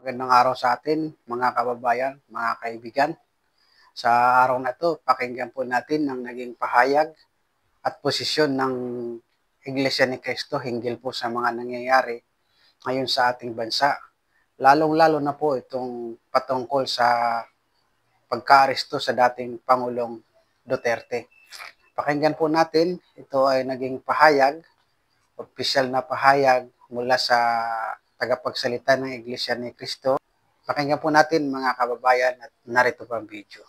Magandang araw sa atin, mga kababayan, mga kaibigan. Sa araw na ito, pakinggan po natin ang naging pahayag at posisyon ng Iglesia ni Cristo hinggil po sa mga nangyayari ngayon sa ating bansa. Lalong-lalo na po itong patungkol sa pagka-aresto sa dating Pangulong Duterte. Pakinggan po natin, ito ay naging pahayag, opisyal na pahayag mula sa tagapagsalita ng Iglesia ni Cristo. Pakinggan po natin mga kababayan at narito pa ang video.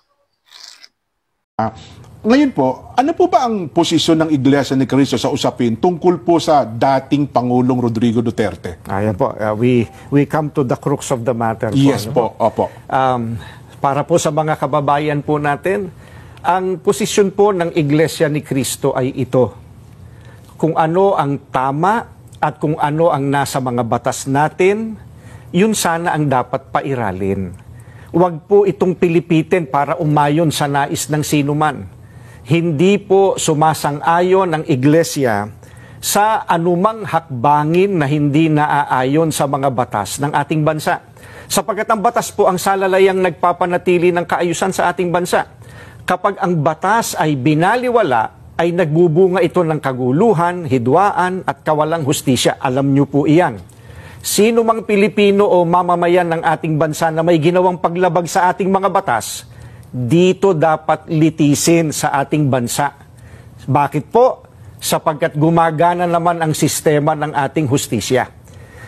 Ngayon po, ano po ba ang posisyon ng Iglesia ni Cristo sa usapin tungkol po sa dating Pangulong Rodrigo Duterte? Ayan po, we come to the crux of the matter. Yes po, opo. Para po sa mga kababayan po natin, ang posisyon po ng Iglesia ni Cristo ay ito. Kung ano ang tama at kung ano ang nasa mga batas natin, yun sana ang dapat pairalin. Huwag po itong pilipitin para umayon sa nais ng sinuman. Hindi po sumasang-ayon ang Iglesia sa anumang hakbangin na hindi naaayon sa mga batas ng ating bansa. Sapagkat ang batas po ang salalayang nagpapanatili ng kaayusan sa ating bansa. Kapag ang batas ay binaliwala, ay nagbubunga ito ng kaguluhan, hidwaan at kawalang hustisya. Alam niyo po iyan. Sino mang Pilipino o mamamayan ng ating bansa na may ginawang paglabag sa ating mga batas, dito dapat litisin sa ating bansa. Bakit po? Sapagkat gumagana naman ang sistema ng ating hustisya.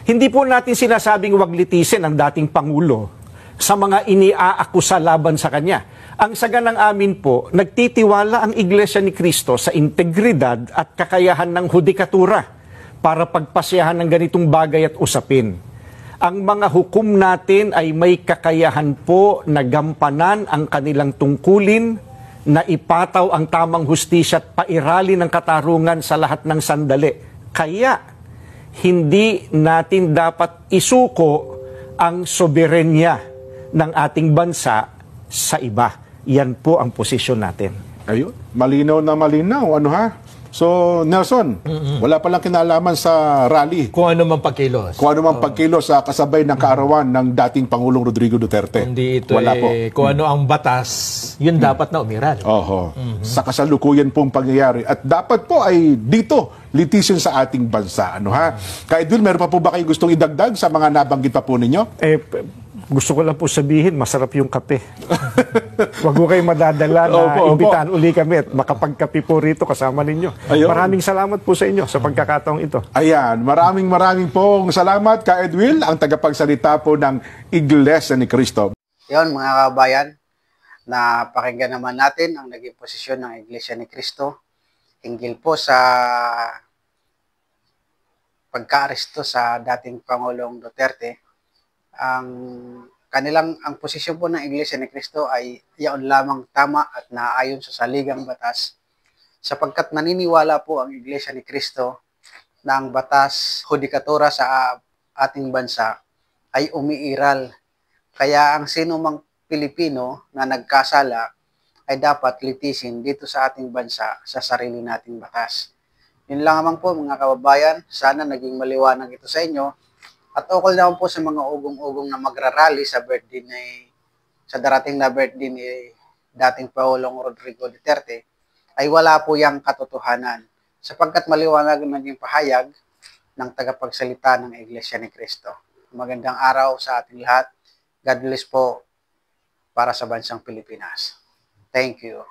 Hindi po natin sinasabing wag litisin ang dating Pangulo sa mga iniaakusa laban sa kanya. Ang saganang amin po, nagtitiwala ang Iglesia ni Cristo sa integridad at kakayahan ng hudikatura para pagpasyahan ng ganitong bagay at usapin. Ang mga hukom natin ay may kakayahan po na gampanan ang kanilang tungkulin, na ipataw ang tamang hustisya at pairali ng katarungan sa lahat ng sandali. Kaya, hindi natin dapat isuko ang soberenya ng ating bansa sa iba. Yan po ang posisyon natin. Ayun, malinaw na malinaw. Ano ha? So, Nelson, wala palang kinalaman sa rally. Kung ano man pagkilos. Kung ano man pagkilos sa kasabay ng kaarawan ng dating Pangulong Rodrigo Duterte. Hindi ito wala po. Kung ano ang batas, yun dapat na umiral. Oho. Sa kasalukuyan pong pangyayari. At dapat po ay dito, litisin sa ating bansa. Ano ha? Kaya Edwin, meron pa po ba kayo gustong idagdag sa mga nabanggit pa po ninyo? Gusto ko lang po sabihin, masarap yung kape. Huwag ko kayo madadala na imbitahan uli kami at makapagkape po rito kasama ninyo. Ayun. Maraming salamat po sa inyo sa pagkakataong ito. Ayan, maraming pong salamat ka Edwin, ang tagapagsalita po ng Iglesia ni Cristo. Yun mga kabayan, na pakinggan naman natin ang naging posisyon ng Iglesia ni Cristo hinggil po sa pagka-aresto sa dating Pangulong Duterte. Ang posisyon po ng Iglesia ni Cristo ay iyon lamang tama at naaayon sa saligang batas, sapagkat naniniwala po ang Iglesia ni Cristo na ang batas hudikatura sa ating bansa ay umiiral. Kaya ang sino mang Pilipino na nagkasala ay dapat litisin dito sa ating bansa sa sarili nating batas. Yun lang naman po mga kababayan, sana naging maliwanag ito sa inyo. At ukol naman po sa mga ugong-ugong na magrarally sa darating na birthday ni dating Pangulong Rodrigo Duterte, ay wala po yang katotohanan, sapagkat maliwanag ang naging pahayag ng tagapagsalita ng Iglesia ni Cristo. Magandang araw sa ating lahat. God bless po para sa bansang Pilipinas. Thank you.